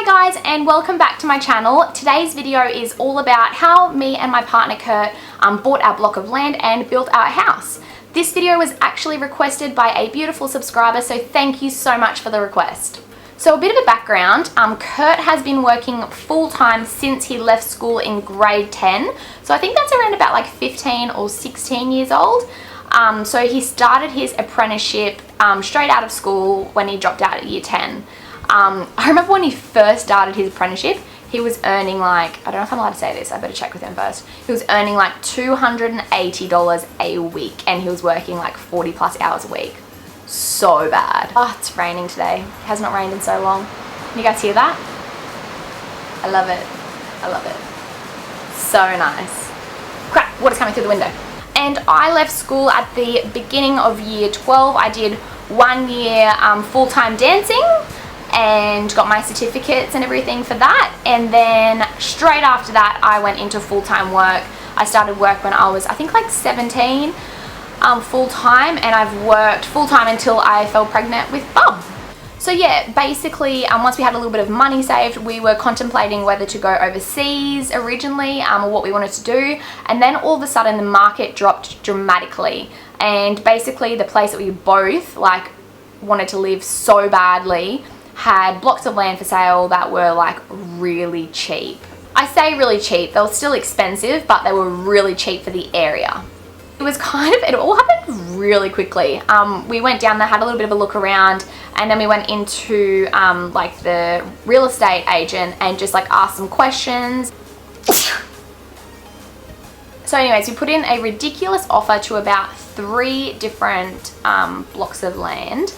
Hi guys, and welcome back to my channel. Today's video is all about how me and my partner Kurt bought our block of land and built our house. This video was actually requested by a beautiful subscriber, so thank you so much for the request. So a bit of a background, Kurt has been working full-time since he left school in grade 10. So I think that's around about like 15 or 16 years old. So he started his apprenticeship straight out of school when he dropped out at year 10. I remember when he first started his apprenticeship, he was earning like, I don't know if I'm allowed to say this, I better check with him first. He was earning like $280 a week and he was working like 40 plus hours a week. So bad. Oh, it's raining today. It has not rained in so long. Can you guys hear that? I love it. I love it. So nice. Crap, water's coming through the window. And I left school at the beginning of year 12. I did 1 year full-time dancing and got my certificates and everything for that, and then straight after that I went into full-time work. I started work when I was, I think, like 17 full-time, and I've worked full-time until I fell pregnant with Bob. So yeah, basically once we had a little bit of money saved, we were contemplating whether to go overseas originally or what we wanted to do, and then all of a sudden the market dropped dramatically, and basically the place that we both like wanted to live so badly had blocks of land for sale that were like really cheap. I say really cheap, they were still expensive, but they were really cheap for the area. It was kind of, it all happened really quickly. We went down there, had a little bit of a look around, and then we went into like the real estate agent and just like asked some questions. So anyways, we put in a ridiculous offer to about 3 different blocks of land.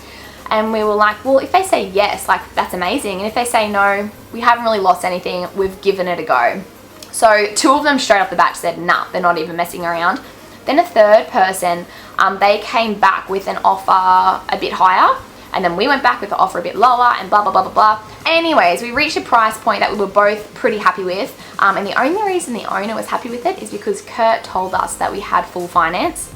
And we were like, well, if they say yes, like that's amazing. And if they say no, we haven't really lost anything. We've given it a go. So 2 of them straight off the bat said, nah, they're not even messing around. Then a third person, they came back with an offer a bit higher. And then we went back with the offer a bit lower and blah, blah, blah, blah, blah. Anyways, we reached a price point that we were both pretty happy with. And the only reason the owner was happy with it is because Kurt told us that we had full finance.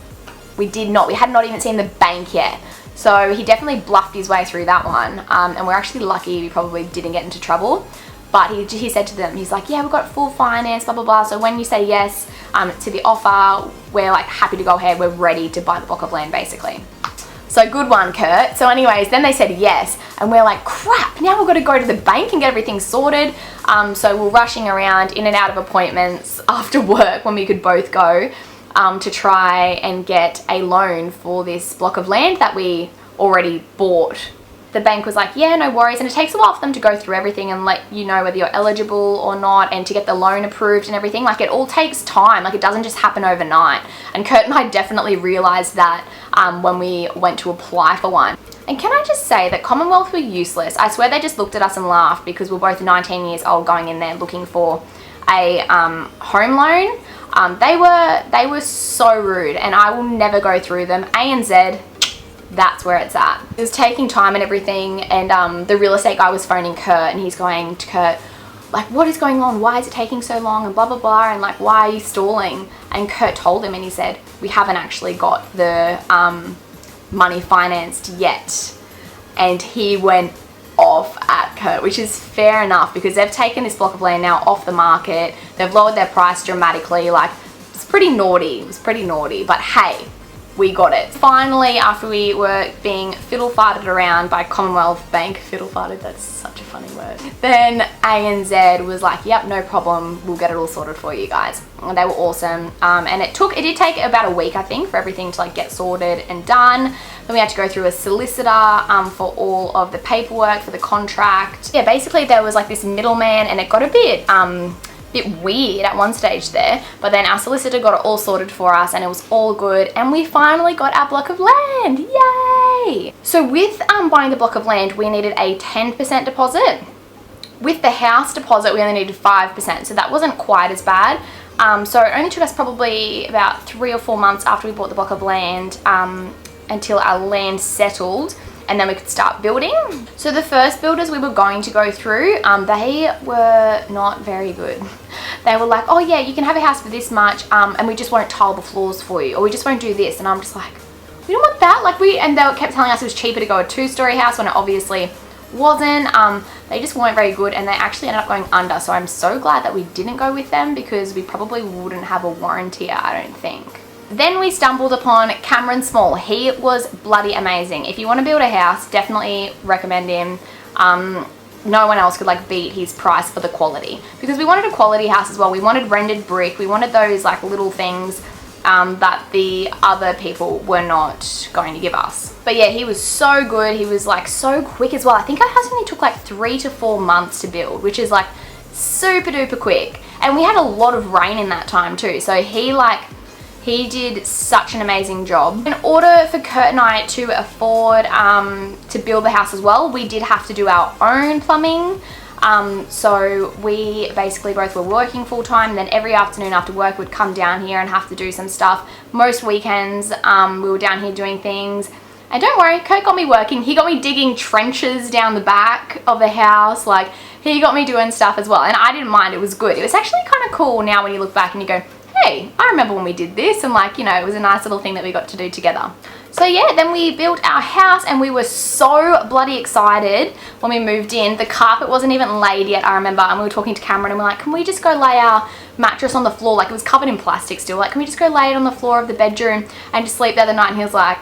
We did not. We had not even seen the bank yet. So he definitely bluffed his way through that one, and we're actually lucky we probably didn't get into trouble. But he said to them, he's like, yeah, we've got full finance, blah, blah, blah. So when you say yes to the offer, we're like happy to go ahead. We're ready to buy the block of land, basically. So good one, Kurt. So anyways, then they said yes, and we're like, crap, now we've got to go to the bank and get everything sorted. So we're rushing around in and out of appointments after work when we could both go. To try and get a loan for this block of land that we already bought. The bank was like, yeah, no worries, and it takes a while for them to go through everything and let you know whether you're eligible or not, and to get the loan approved and everything. Like, it all takes time, like it doesn't just happen overnight. And Kurt and I definitely realized that when we went to apply for one. And can I just say that Commonwealth were useless. I swear they just looked at us and laughed because we're both 19 years old going in there looking for a home loan. They were so rude, and I will never go through them. ANZ, that's where it's at. It was taking time and everything, and the real estate guy was phoning Kurt, and he's going to Kurt, like, what is going on? Why is it taking so long? And blah, blah, blah, and like, why are you stalling? And Kurt told him, and he said, we haven't actually got the money financed yet. And he went off at Kurt, which is fair enough because they've taken this block of land now off the market. They've lowered their price dramatically. Like, it's pretty naughty. It was pretty naughty, but hey, we got it. Finally, after we were being fiddle-farted around by Commonwealth Bank, fiddle-farted, that's such a funny word, then ANZ was like, yep, no problem, we'll get it all sorted for you guys. And they were awesome. And it did take about a week, I think, for everything to like get sorted and done. Then we had to go through a solicitor for all of the paperwork for the contract. Yeah, basically there was like this middleman, and it got a bit weird at one stage there, but then our solicitor got it all sorted for us, and it was all good, and we finally got our block of land. Yay! So with buying the block of land, we needed a 10% deposit. With the house deposit, we only needed 5%, so that wasn't quite as bad. So it only took us probably about 3 or 4 months after we bought the block of land until our land settled, and then we could start building. So the first builders we were going to go through, they were not very good. They were like, oh yeah, you can have a house for this much, and we just won't tile the floors for you, or we just won't do this. And I'm just like, we don't want that. Like, and they kept telling us it was cheaper to go a 2-story house when it obviously wasn't. They just weren't very good, and they actually ended up going under. So I'm so glad that we didn't go with them, because we probably wouldn't have a warranty, I don't think. Then we stumbled upon Cameron Small. He was bloody amazing. If you want to build a house, definitely recommend him. No one else could like beat his price for the quality, because we wanted a quality house as well. We wanted rendered brick. We wanted those like little things that the other people were not going to give us. But yeah, he was so good. He was like so quick as well. I think our house only took like 3 to 4 months to build, which is like super duper quick. And we had a lot of rain in that time too. So he did such an amazing job. In order for Kurt and I to afford to build the house as well, we did have to do our own plumbing. So we basically both were working full time, and then every afternoon after work we'd come down here and have to do some stuff. Most weekends we were down here doing things. And don't worry, Kurt got me working. He got me digging trenches down the back of the house. Like, he got me doing stuff as well. And I didn't mind, it was good. It was actually kind of cool now when you look back and you go, hey, I remember when we did this, and like, you know, it was a nice little thing that we got to do together. So yeah, then we built our house, and we were so bloody excited when we moved in. The carpet wasn't even laid yet, I remember, and we were talking to Cameron and we're like, can we just go lay our mattress on the floor? Like, it was covered in plastic still. Like, can we just go lay it on the floor of the bedroom and just sleep there the night? And he was like,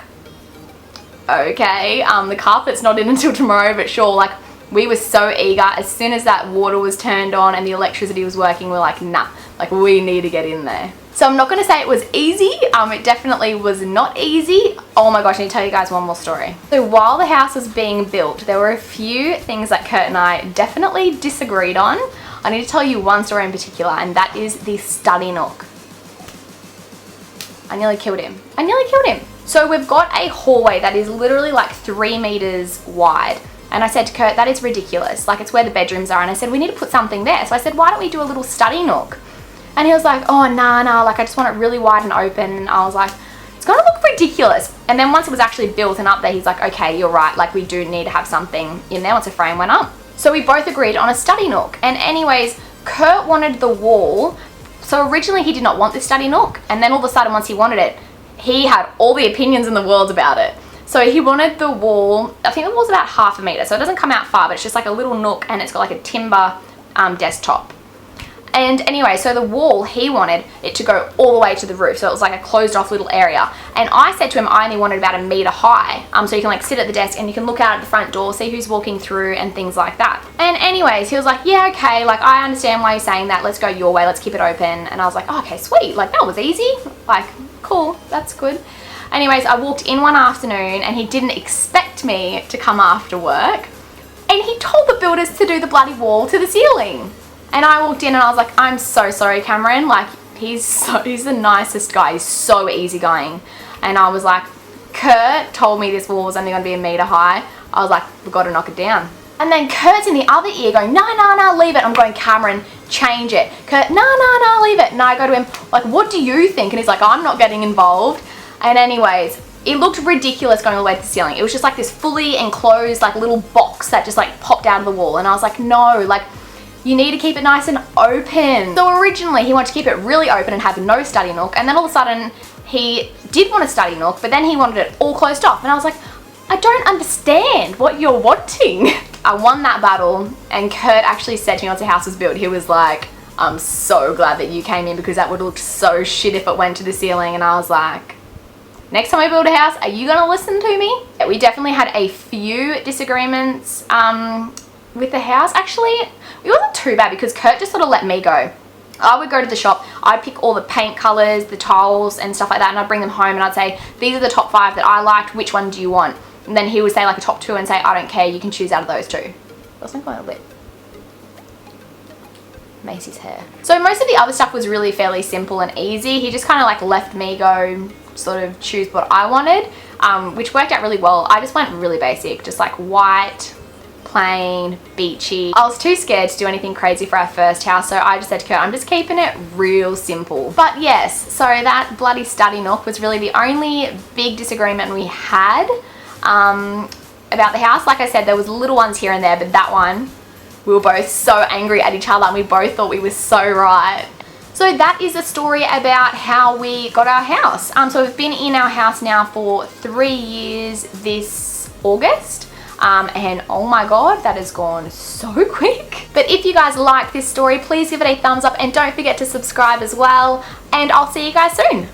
okay, the carpet's not in until tomorrow, but sure. Like, we were so eager. As soon as that water was turned on and the electricity was working, we're like, nah, like, we need to get in there. So I'm not going to say it was easy. It definitely was not easy. Oh my gosh, I need to tell you guys one more story. So while the house was being built, there were a few things that Kurt and I definitely disagreed on. I need to tell you one story in particular, and that is the study nook. I nearly killed him. I nearly killed him. So we've got a hallway that is literally like 3 meters wide. And I said to Kurt, that is ridiculous. Like, it's where the bedrooms are. And I said, we need to put something there. So I said, why don't we do a little study nook? And he was like, oh, nah, like, I just want it really wide and open. And I was like, it's gonna look ridiculous. And then once it was actually built and up there, he's like, okay, you're right. Like, we do need to have something in there once the frame went up. So we both agreed on a study nook. And anyways, Kurt wanted the wall. So originally he did not want this study nook. And then all of a sudden, once he wanted it, he had all the opinions in the world about it. So he wanted the wall, I think the wall's about 1/2 meter. So it doesn't come out far, but it's just like a little nook, and it's got like a timber desktop. And anyway, so the wall, he wanted it to go all the way to the roof. So it was like a closed off little area. And I said to him, I only wanted about 1 meter high. So you can like sit at the desk and you can look out at the front door, see who's walking through and things like that. And anyways, he was like, yeah, okay, like, I understand why you're saying that. Let's go your way. Let's keep it open. And I was like, oh, okay, sweet. Like, that was easy. Like, cool. That's good. Anyways, I walked in one afternoon and he didn't expect me to come after work. And he told the builders to do the bloody wall to the ceiling. And I walked in and I was like, I'm so sorry, Cameron. Like, he's the nicest guy. He's so easygoing. And I was like, Kurt told me this wall was only going to be 1 meter high. I was like, we've got to knock it down. And then Kurt's in the other ear going, no, leave it. I'm going, Cameron, change it. Kurt, no, leave it. And I go to him, like, what do you think? And he's like, I'm not getting involved. And anyways, it looked ridiculous going all the way to the ceiling. It was just like this fully enclosed, like, little box that just like popped out of the wall. And I was like, no, like, you need to keep it nice and open. So originally he wanted to keep it really open and have no study nook. And then all of a sudden he did want a study nook, but then he wanted it all closed off. And I was like, I don't understand what you're wanting. I won that battle, and Kurt actually said to me once the house was built, he was like, I'm so glad that you came in, because that would look so shit if it went to the ceiling. And I was like, next time I build a house, are you gonna listen to me? We definitely had a few disagreements with the house. Actually, it wasn't too bad because Kurt just sort of let me go. I would go to the shop, I'd pick all the paint colors, the tiles and stuff like that, and I'd bring them home and I'd say, these are the top 5 that I liked, which one do you want? And then he would say like a top 2 and say, I don't care, you can choose out of those 2. What's going on a lip? Macy's hair. So most of the other stuff was really fairly simple and easy. He just kind of like left me go, sort of choose what I wanted, which worked out really well. I just went really basic, just like white, plain, beachy. I was too scared to do anything crazy for our first house, so I just said to Kurt, I'm just keeping it real simple. But yes, so that bloody study nook was really the only big disagreement we had about the house. Like I said, there was little ones here and there, but that one, we were both so angry at each other and we both thought we were so right. So that is the story about how we got our house. So we've been in our house now for 3 years this August. and oh my god, that has gone so quick. But if you guys like this story, please give it a thumbs up and don't forget to subscribe as well, and I'll see you guys soon.